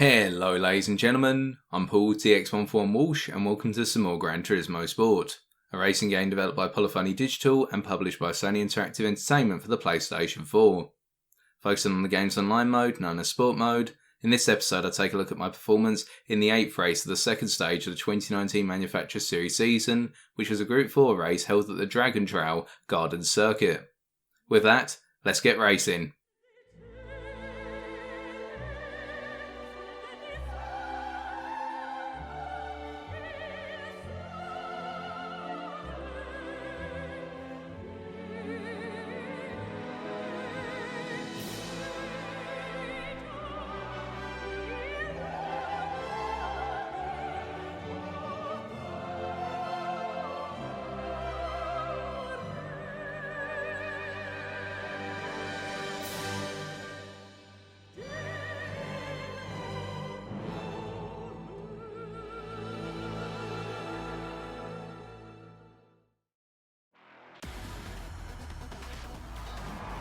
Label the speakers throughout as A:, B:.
A: Hello ladies and gentlemen, I'm Paul TX14 Walsh and welcome to some more Gran Turismo Sport, a racing game developed by Polyphony Digital and published by Sony Interactive Entertainment for the PlayStation 4. Focusing on the game's online mode, known as Sport Mode, in this episode I take a look at my performance in the 8th race of the second stage of the 2019 Manufacturer Series season, which was a Group 4 race held at the Dragon Trail Garden Circuit. With that, let's get racing.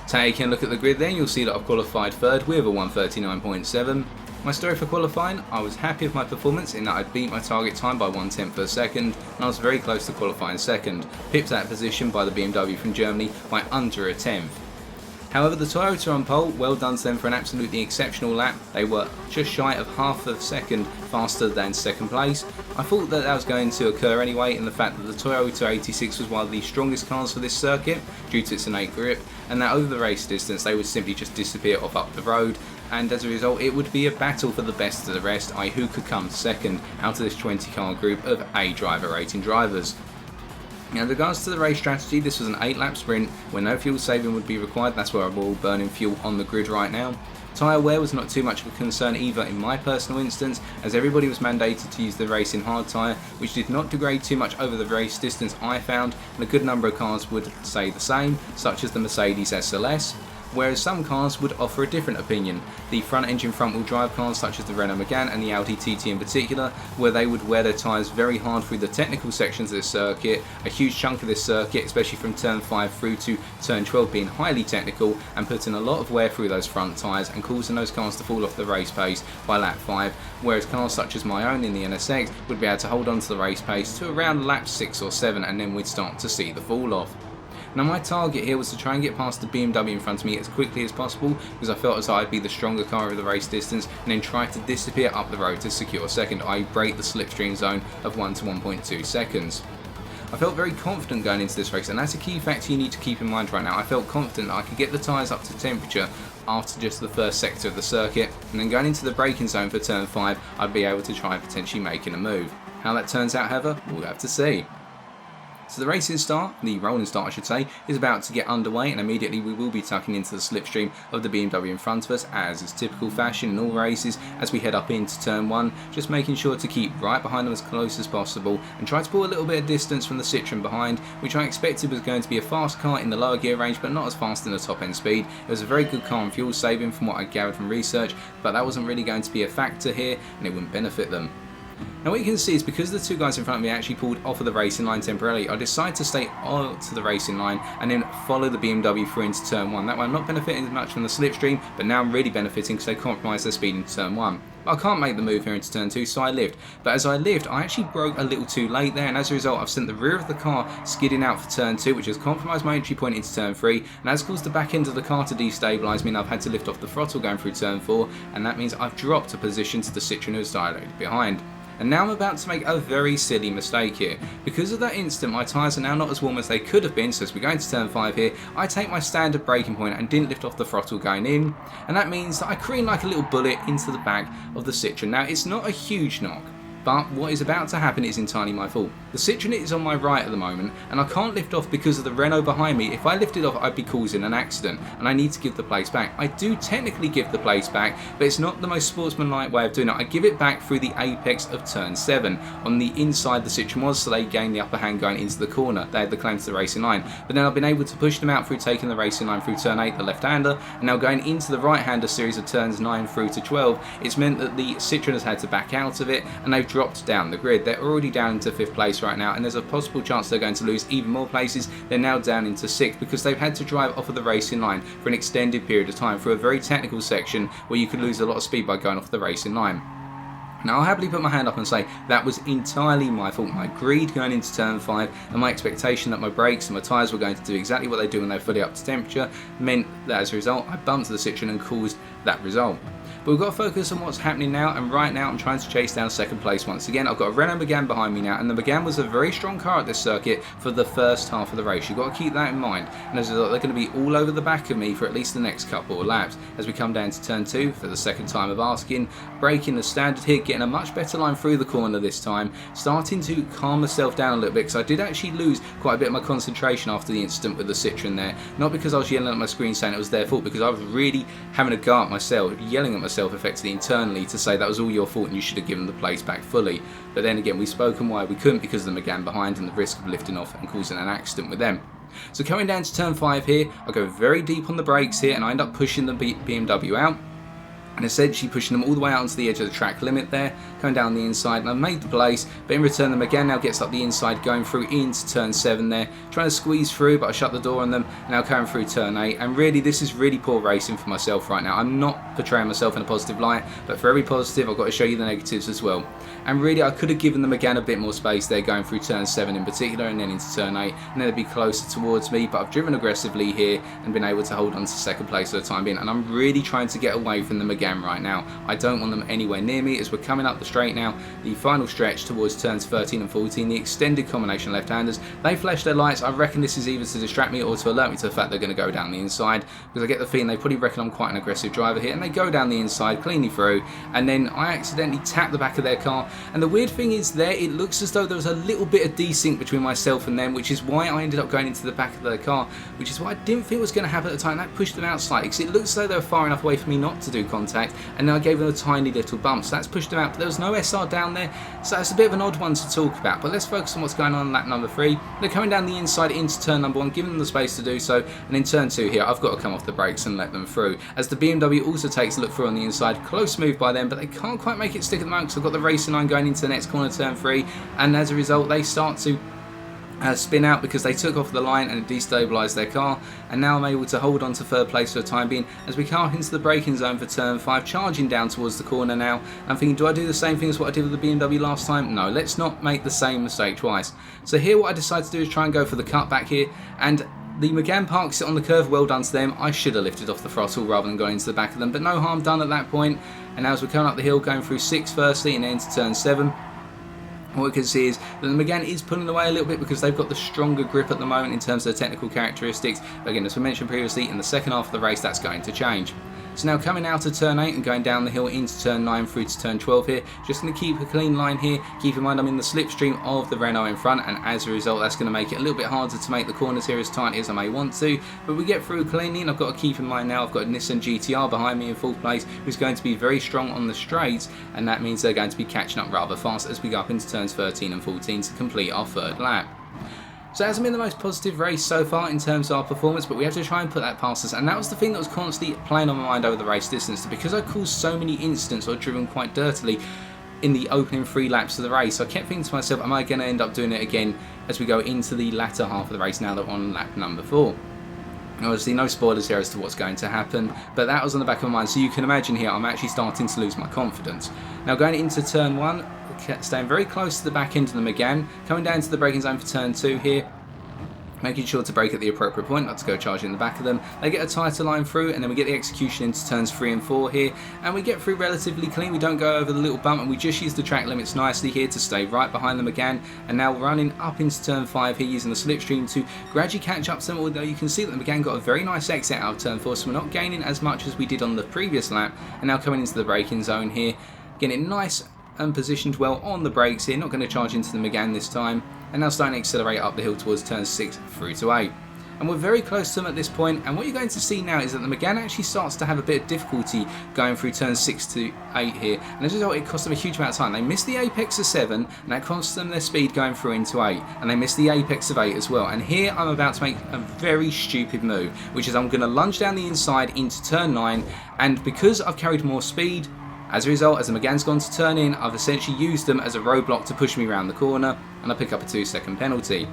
A: Taking a look at the grid then, you'll see that I've qualified third with a 1:39.7. My story for qualifying, I was happy with my performance in that I beat my target time by 1/10 per second, and I was very close to qualifying second, pipped that position by the BMW from Germany by under a tenth. However, the Toyota on pole, well done to them for an absolutely exceptional lap. They were just shy of half a second faster than second place. I thought that was going to occur anyway, in the fact that the Toyota 86 was one of the strongest cars for this circuit due to its innate grip, and that over the race distance they would simply just disappear off up the road, and as a result it would be a battle for the best of the rest, i.e. who could come second out of this 20 car group of A driver rating drivers. Now, in regards to the race strategy, this was an 8-lap sprint where no fuel saving would be required. That's where we're all burning fuel on the grid right now. Tyre wear was not too much of a concern either in my personal instance, as everybody was mandated to use the racing hard tyre, which did not degrade too much over the race distance I found, and a good number of cars would say the same, such as the Mercedes SLS. Whereas some cars would offer a different opinion. The front engine front wheel drive cars such as the Renault Megane and the Audi TT in particular, where they would wear their tyres very hard through the technical sections of this circuit, a huge chunk of this circuit, especially from turn 5 through to turn 12 being highly technical, and putting a lot of wear through those front tyres and causing those cars to fall off the race pace by lap 5, whereas cars such as my own in the NSX would be able to hold on to the race pace to around lap 6 or 7, and then we'd start to see the fall off. Now, my target here was to try and get past the BMW in front of me as quickly as possible, because I felt as though I'd be the stronger car over the race distance, and then try to disappear up the road to secure second, i.e. break the slipstream zone of 1 to 1.2 seconds. I felt very confident going into this race, and that's a key factor you need to keep in mind right now. I felt confident that I could get the tyres up to temperature after just the first sector of the circuit, and then going into the braking zone for turn 5, I'd be able to try and potentially making a move. How that turns out, however, we'll have to see. So the rolling start I should say, is about to get underway, and immediately we will be tucking into the slipstream of the BMW in front of us, as is typical fashion in all races, as we head up into turn 1, just making sure to keep right behind them as close as possible and try to pull a little bit of distance from the Citroen behind, which I expected was going to be a fast car in the lower gear range but not as fast in the top end speed. It was a very good car on fuel saving from what I gathered from research, but that wasn't really going to be a factor here and it wouldn't benefit them. Now, what you can see is because the two guys in front of me actually pulled off of the racing line temporarily, I decided to stay on to the racing line and then follow the BMW through into turn 1. That way I'm not benefiting as much from the slipstream, but now I'm really benefiting because they compromised their speed into turn 1. I can't make the move here into turn 2, so I lived. But as I lived, I actually broke a little too late there, and as a result I've sent the rear of the car skidding out for turn 2, which has compromised my entry point into turn 3, and that's caused the back end of the car to destabilise me, and I've had to lift off the throttle going through turn 4, and that means I've dropped a position to the Citroen who's directly behind. And now I'm about to make a very silly mistake here. Because of that instant, my tyres are now not as warm as they could have been, so as we go into turn 5 here, I take my standard braking point and didn't lift off the throttle going in, and that means that I careen like a little bullet into the back of the Citroen. Now, it's not a huge knock, but what is about to happen is entirely my fault. The Citroen is on my right at the moment, and I can't lift off because of the Renault behind me. If I lifted off, I'd be causing an accident, and I need to give the place back. I do technically give the place back, but it's not the most sportsmanlike way of doing it. I give it back through the apex of turn 7. On the inside the Citroen was, so they gained the upper hand going into the corner. They had the claim to the racing line. But then I've been able to push them out through taking the racing line through turn 8, the left-hander, and now going into the right-hander series of turns 9 through to 12, it's meant that the Citroen has had to back out of it, and they've dropped down the grid. They're already down into 5th place right now, and there's a possible chance they're going to lose even more places. They're now down into 6th because they've had to drive off of the racing line for an extended period of time through a very technical section where you could lose a lot of speed by going off the racing line. Now, I'll happily put my hand up and say that was entirely my fault. My greed going into turn 5 and my expectation that my brakes and my tyres were going to do exactly what they do when they're fully up to temperature meant that as a result I bumped the Citroen and caused that result. But we've got to focus on what's happening now, and right now I'm trying to chase down 2nd place once again. I've got a Renault Megane behind me now, and the Megane was a very strong car at this circuit for the first half of the race. You've got to keep that in mind, and as a result they're going to be all over the back of me for at least the next couple of laps. As we come down to turn 2 for the second time of asking, braking the standard here, getting a much better line through the corner this time, starting to calm myself down a little bit because I did actually lose quite a bit of my concentration after the incident with the Citroen there. Not because I was yelling at my screen saying it was their fault, because I was really having a go at myself, yelling at myself effectively internally to say that was all your fault and you should have given the place back fully. But then again, we spoke on why we couldn't because of the Megane behind and the risk of lifting off and causing an accident with them. So coming down to turn 5 here, I go very deep on the brakes here and I end up pushing the BMW out, and essentially pushing them all the way out onto the edge of the track limit there, coming down the inside, and I've made the place, but in return the Megane now gets up the inside, going through into turn 7 there, trying to squeeze through, but I shut the door on them, and now coming through turn 8, and really this is really poor racing for myself right now. I'm not portraying myself in a positive light, but for every positive I've got to show you the negatives as well. And really I could have given the Megane a bit more space there, going through turn 7 in particular, and then into turn 8, and then they'd be closer towards me, but I've driven aggressively here and been able to hold on to 2nd place for the time being, and I'm really trying to get away from the Megane right now. I don't want them anywhere near me as we're coming up the straight now, the final stretch towards turns 13 and 14, the extended combination left-handers. They flash their lights. I reckon this is either to distract me or to alert me to the fact they're going to go down the inside, because I get the feeling they probably reckon I'm quite an aggressive driver here, and they go down the inside cleanly through, and then I accidentally tap the back of their car. And the weird thing is there, it looks as though there was a little bit of desync between myself and them, which is why I ended up going into the back of their car, which is why I didn't think was going to happen at the time. That pushed them out slightly because it looks as though they were far enough away for me not to do contact, and then I gave them a tiny little bump, so that's pushed them out. But there was no SR down there, so that's a bit of an odd one to talk about. But let's focus on what's going on in lap number 3. They're coming down the inside into turn number 1, giving them the space to do so, and in turn 2 here I've got to come off the brakes and let them through, as the BMW also takes a look through on the inside. Close move by them, but they can't quite make it stick at the moment because I've got the racing line going into the next corner, turn 3, and as a result they start to spin out because they took off the line and it destabilised their car, and now I'm able to hold on to 3rd place for the time being as we come into the braking zone for turn 5, charging down towards the corner now. I'm thinking, do I do the same thing as what I did with the BMW last time? No, let's not make the same mistake twice. So here what I decided to do is try and go for the cutback here, and the Megane parks it on the curve. Well done to them. I should have lifted off the throttle rather than going into the back of them, but no harm done at that point. And now as we're coming up the hill, going through 6 firstly and then into turn 7, what we can see is that the Megane is pulling away a little bit because they've got the stronger grip at the moment in terms of their technical characteristics. But again, as we mentioned previously, in the second half of the race that's going to change. So now coming out of turn 8 and going down the hill into turn 9 through to turn 12 here, just going to keep a clean line here. Keep in mind I'm in the slipstream of the Renault in front, and as a result that's going to make it a little bit harder to make the corners here as tight as I may want to, but we get through cleanly. And I've got to keep in mind now I've got a Nissan GTR behind me in 4th place who's going to be very strong on the straights, and that means they're going to be catching up rather fast as we go up into turns 13 and 14 to complete our 3rd lap. So it hasn't been the most positive race so far in terms of our performance, but we have to try and put that past us, and that was the thing that was constantly playing on my mind over the race distance. Because I caused so many incidents or driven quite dirtily in the opening 3 laps of the race, I kept thinking to myself, am I going to end up doing it again as we go into the latter half of the race now that we're on lap number 4? Obviously no spoilers here as to what's going to happen, but that was on the back of my mind, so you can imagine here I'm actually starting to lose my confidence. Now going into turn 1, staying very close to the back end of the Megane, coming down to the braking zone for turn 2 here, making sure to brake at the appropriate point, not to go charging in the back of them. They get a tighter line through, and then we get the execution into turns 3 and 4 here, and we get through relatively clean. We don't go over the little bump, and we just use the track limits nicely here to stay right behind them again. And now running up into turn 5 here, using the slipstream to gradually catch up to them, although you can see that the Megane got a very nice exit out of turn 4, so we're not gaining as much as we did on the previous lap. And now coming into the braking zone here, getting it nice and positioned well on the brakes here, not going to charge into the Megane this time, and now starting to accelerate up the hill towards turn 6 through to 8. And we're very close to them at this point, and what you're going to see now is that the Megane actually starts to have a bit of difficulty going through turns 6 to 8 here, and as a result it costs them a huge amount of time. They missed the apex of 7, and that costs them their speed going through into 8, and they missed the apex of 8 as well. And here I'm about to make a very stupid move, which is I'm going to lunge down the inside into turn 9, and because I've carried more speed As a result, as the Megane's gone to turn in, I've essentially used them as a roadblock to push me around the corner, and I pick up a 2-second penalty.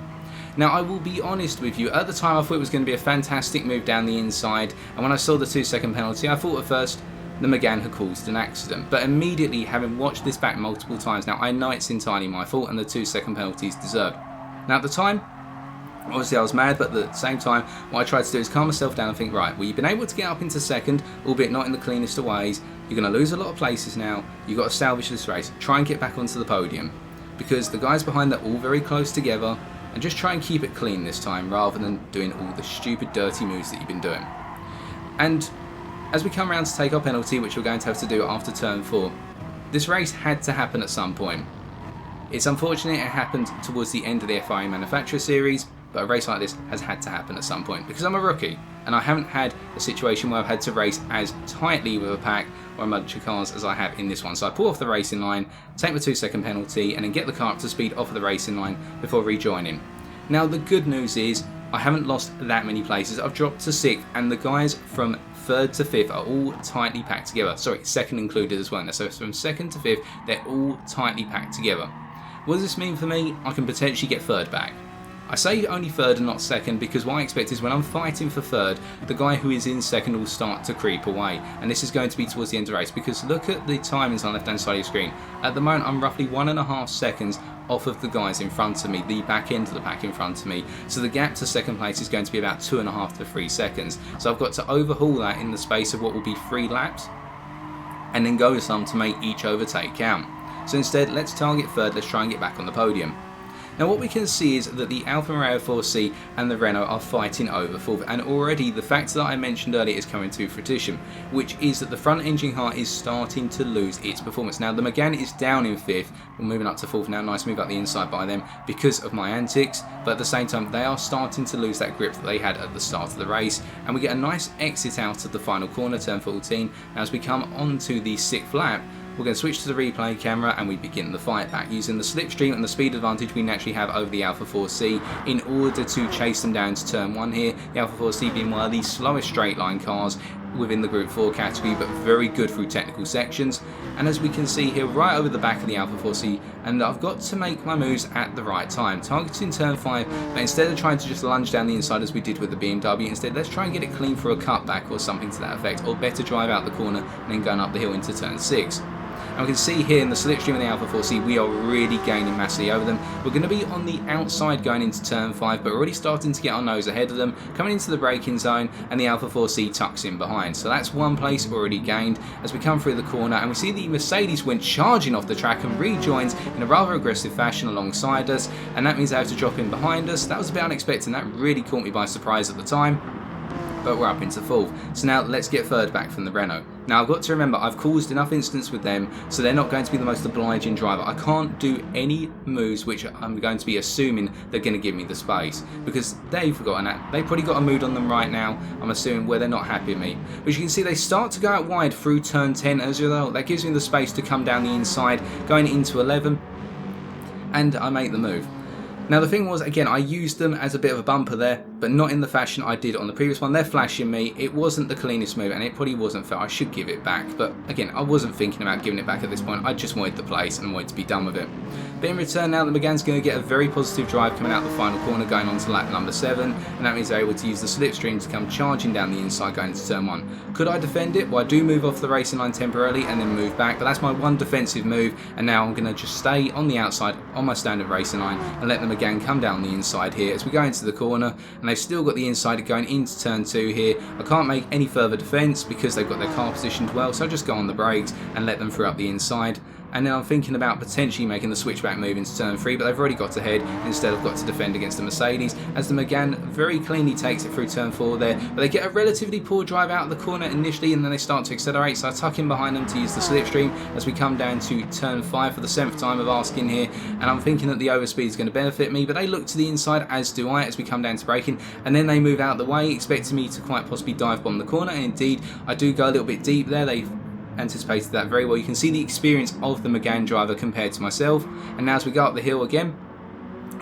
A: Now, I will be honest with you, at the time I thought it was going to be a fantastic move down the inside, and when I saw the 2-second penalty, I thought at first the Megane had caused an accident. But immediately, having watched this back multiple times now, I know it's entirely my fault and the 2-second penalty is deserved. Now, at the time, obviously I was mad, but at the same time, what I tried to do is calm myself down and think, right, well, you've been able to get up into second, albeit not in the cleanest of ways. You're going to lose a lot of places now. You've got to salvage this race. Try and get back onto the podium. Because the guys behind are all very close together, and just try and keep it clean this time rather than doing all the stupid dirty moves that you've been doing. And as we come around to take our penalty, which we're going to have to do after turn 4, this race had to happen at some point. It's unfortunate it happened towards the end of the FIA Manufacturer Series, but a race like this has had to happen at some point because I'm a rookie and I haven't had a situation where I've had to race as tightly with a pack or a bunch of cars as I have in this one. So I pull off the racing line, take my 2-second penalty, and then get the car up to speed off of the racing line before rejoining. Now, the good news is I haven't lost that many places. I've dropped to 6th, and the guys from 3rd to 5th are all tightly packed together. Sorry, 2nd included as well. So from 2nd to 5th, they're all tightly packed together. What does this mean for me? I can potentially get 3rd back. I say only 3rd and not 2nd because what I expect is when I'm fighting for 3rd, the guy who is in 2nd will start to creep away. And this is going to be towards the end of the race because look at the timings on the left hand side of your screen. At the moment, I'm roughly 1.5 seconds off of the guys in front of me, the back end of the pack in front of me. So the gap to 2nd place is going to be about 2.5 to 3 seconds. So I've got to overhaul that in the space of what will be 3 laps and then go some to make each overtake count. So instead, let's target 3rd, let's try and get back on the podium. Now what we can see is that the Alfa Romeo 4C and the Renault are fighting over 4th, and already the factor that I mentioned earlier is coming to fruition, which is that the front engine car is starting to lose its performance. Now the Megane is down in 5th, we're moving up to 4th now, nice move up the inside by them because of my antics, but at the same time they are starting to lose that grip that they had at the start of the race, and we get a nice exit out of the final corner, turn 14. Now as we come onto the 6th lap, we're going to switch to the replay camera and we begin the fight back using the slipstream and the speed advantage we naturally have over the Alfa 4C in order to chase them down to turn 1 here. The Alfa 4C being one of the slowest straight line cars within the Group 4 category, but very good through technical sections. And as we can see here, right over the back of the Alfa 4C, and I've got to make my moves at the right time, targeting turn 5, but instead of trying to just lunge down the inside as we did with the BMW, instead let's try and get it clean for a cutback or something to that effect, or better drive out the corner and then going up the hill into turn 6. And we can see here in the slipstream of the Alfa 4C, we are really gaining massively over them. We're going to be on the outside going into turn 5, but we're already starting to get our nose ahead of them, coming into the braking zone, and the Alfa 4C tucks in behind. So that's one place already gained as we come through the corner, and we see the Mercedes went charging off the track and rejoins in a rather aggressive fashion alongside us, and that means they have to drop in behind us. That was a bit unexpected, and that really caught me by surprise at the time. But we're up into 4th. So now let's get 3rd back from the Renault. Now I've got to remember I've caused enough incidents with them, so they're not going to be the most obliging driver. I can't do any moves which I'm going to be assuming they're going to give me the space, because they've forgotten that. They've probably got a mood on them right now, I'm assuming, where they're not happy with me. But you can see they start to go out wide through turn 10 as well. That gives me the space to come down the inside, going into 11, and I make the move. Now the thing was, again, I used them as a bit of a bumper there, but not in the fashion I did on the previous one. They're flashing me. It wasn't the cleanest move, and it probably wasn't fair. I should give it back, but again, I wasn't thinking about giving it back at this point. I just wanted the place and wanted to be done with it. But in return now, the Megane's going to get a very positive drive coming out the final corner, going on to lap number 7, and that means they're able to use the slipstream to come charging down the inside going into turn 1. Could I defend it? Well, I do move off the racing line temporarily and then move back, but that's my one defensive move, and now I'm going to just stay on the outside on my standard racing line and let them again come down the inside here as we go into the corner, and they've still got the inside going into turn 2 here. I can't make any further defence because they've got their car positioned well, so I just go on the brakes and let them through up the inside. And then I'm thinking about potentially making the switchback move into turn 3, but they've already got ahead. Instead I've got to defend against the Mercedes as the Megane very cleanly takes it through turn 4 there, but they get a relatively poor drive out of the corner initially, and then they start to accelerate, so I tuck in behind them to use the slipstream as we come down to turn 5 for the 7th time of asking here, and I'm thinking that the overspeed is going to benefit me, but they look to the inside, as do I, as we come down to braking, and then they move out the way, expecting me to quite possibly dive bomb the corner, and indeed I do go a little bit deep there. They've anticipated that very well. You can see the experience of the Megane driver compared to myself, and now as we go up the hill again,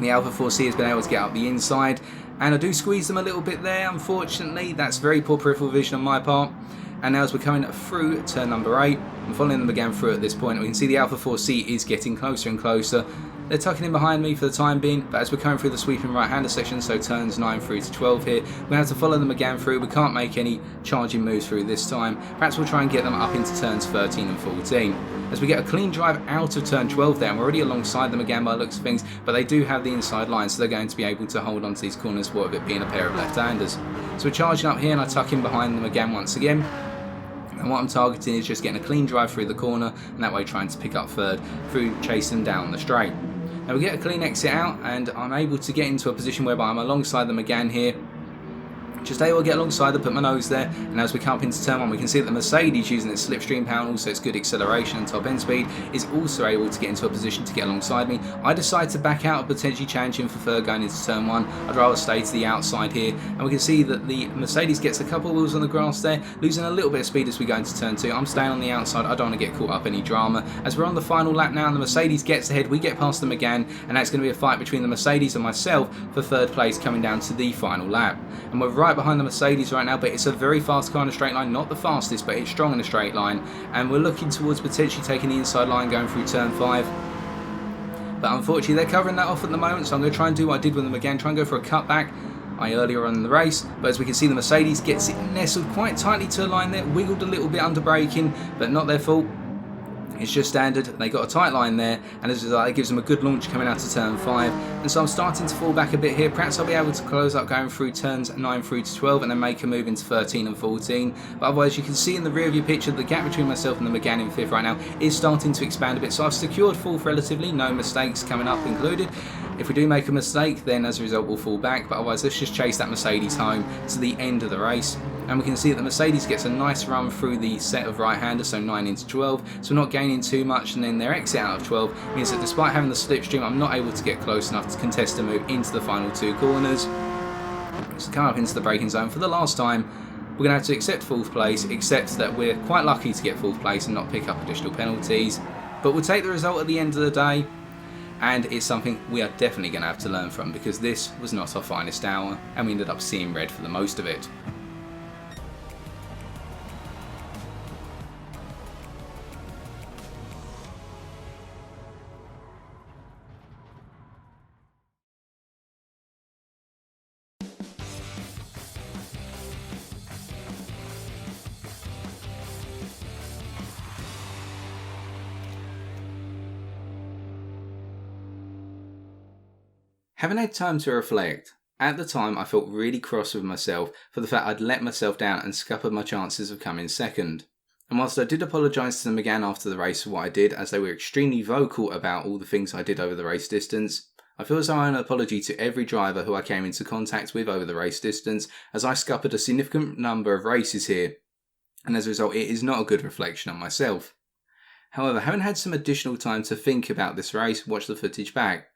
A: the Alfa 4C has been able to get up the inside, and I do squeeze them a little bit there. Unfortunately, that's very poor peripheral vision on my part, And now as we're coming through turn number 8, I'm following them again through at this point. We can see the Alpha 4C is getting closer and closer. They're tucking in behind me for the time being, but as we're coming through the sweeping right-hander section, so turns 9 through to 12 here, we have to follow them again through. We can't make any charging moves through this time. Perhaps we'll try and get them up into turns 13 and 14. As we get a clean drive out of turn 12 there, and we're already alongside them again by the looks of things, but they do have the inside line, so they're going to be able to hold onto these corners for it being a pair of left-handers. So we're charging up here and I tuck in behind them again once again. And what I'm targeting is just getting a clean drive through the corner, and that way trying to pick up third through chasing down the straight. Now we get a clean exit out and I'm able to get into a position whereby I'm alongside them again here. Just able to get alongside them, put my nose there, and as we come up into turn 1 we can see that the Mercedes, using its slipstream power and also its good acceleration and top end speed, is also able to get into a position to get alongside me. I decide to back out of potentially challenging for third going into turn 1. I'd rather stay to the outside here, and we can see that the Mercedes gets a couple of wheels on the grass there, losing a little bit of speed as we go into turn 2. I'm staying on the outside, I don't want to get caught up in any drama. As we're on the final lap now and the Mercedes gets ahead, we get past them again, and that's going to be a fight between the Mercedes and myself for third place coming down to the final lap. And we're right behind the Mercedes right now, but it's a very fast car in a straight line, not the fastest, but it's strong in a straight line, and we're looking towards potentially taking the inside line going through turn 5. But unfortunately they're covering that off at the moment, so I'm going to try and do what I did with them again, try and go for a cutback earlier on in the race. But as we can see, the Mercedes gets it nestled quite tightly to a line there, wiggled a little bit under braking, but not their fault. It's just standard. They got a tight line there, and as a result, it gives them a good launch coming out to turn 5. And so I'm starting to fall back a bit here. Perhaps I'll be able to close up going through turns 9 through to 12 and then make a move into 13 and 14. But otherwise, you can see in the rear view picture the gap between myself and the McGann in 5th right now is starting to expand a bit. So I've secured 4th relatively, no mistakes coming up included. If we do make a mistake, then as a result we'll fall back, but otherwise let's just chase that Mercedes home to the end of the race. And we can see that the Mercedes gets a nice run through the set of right-handers, so 9 into 12, so we're not gaining too much, and then their exit out of 12 means that despite having the slipstream, I'm not able to get close enough to contest a move into the final 2 corners. So come up into the braking zone for the last time. We're going to have to accept 4th place, except that we're quite lucky to get 4th place and not pick up additional penalties. But we'll take the result at the end of the day, and it's something we are definitely going to have to learn from, because this was not our finest hour, and we ended up seeing red for the most of it. Having had time to reflect, at the time I felt really cross with myself for the fact I'd let myself down and scuppered my chances of coming second. And whilst I did apologise to them again after the race for what I did, as they were extremely vocal about all the things I did over the race distance, I feel as though I owe an apology to every driver who I came into contact with over the race distance, as I scuppered a significant number of races here, and as a result it is not a good reflection on myself. However, having had some additional time to think about this race, watch the footage back,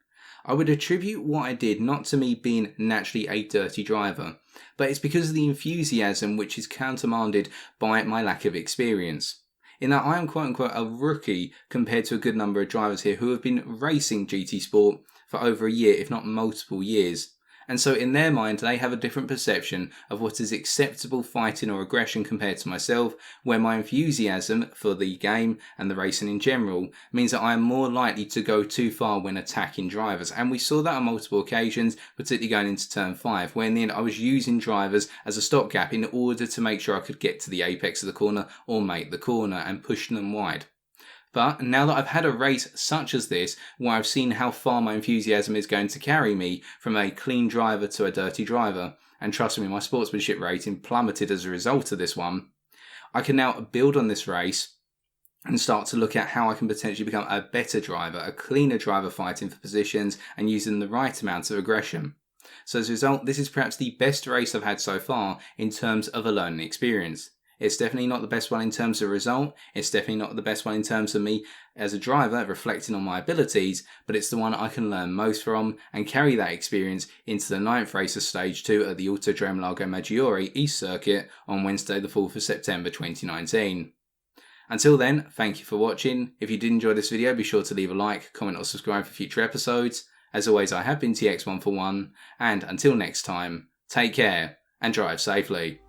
A: I would attribute what I did not to me being naturally a dirty driver, but it's because of the enthusiasm which is countermanded by my lack of experience. In that I am quote unquote a rookie compared to a good number of drivers here who have been racing GT Sport for over a year, if not multiple years. And so in their mind, they have a different perception of what is acceptable fighting or aggression compared to myself, where my enthusiasm for the game and the racing in general means that I am more likely to go too far when attacking drivers. And we saw that on multiple occasions, particularly going into turn 5, where in the end I was using drivers as a stopgap in order to make sure I could get to the apex of the corner or make the corner and push them wide. But now that I've had a race such as this, where I've seen how far my enthusiasm is going to carry me from a clean driver to a dirty driver, and trust me, my sportsmanship rating plummeted as a result of this one, I can now build on this race and start to look at how I can potentially become a better driver, a cleaner driver fighting for positions and using the right amount of aggression. So as a result, this is perhaps the best race I've had so far in terms of a learning experience. It's definitely not the best one in terms of result, it's definitely not the best one in terms of me as a driver reflecting on my abilities, but it's the one I can learn most from and carry that experience into the 9th race of Stage 2 at the Autodrome Lago Maggiore East Circuit on Wednesday the 4th of September 2019. Until then, thank you for watching. If you did enjoy this video, be sure to leave a like, comment or subscribe for future episodes. As always, I have been TX141, and until next time, take care and drive safely.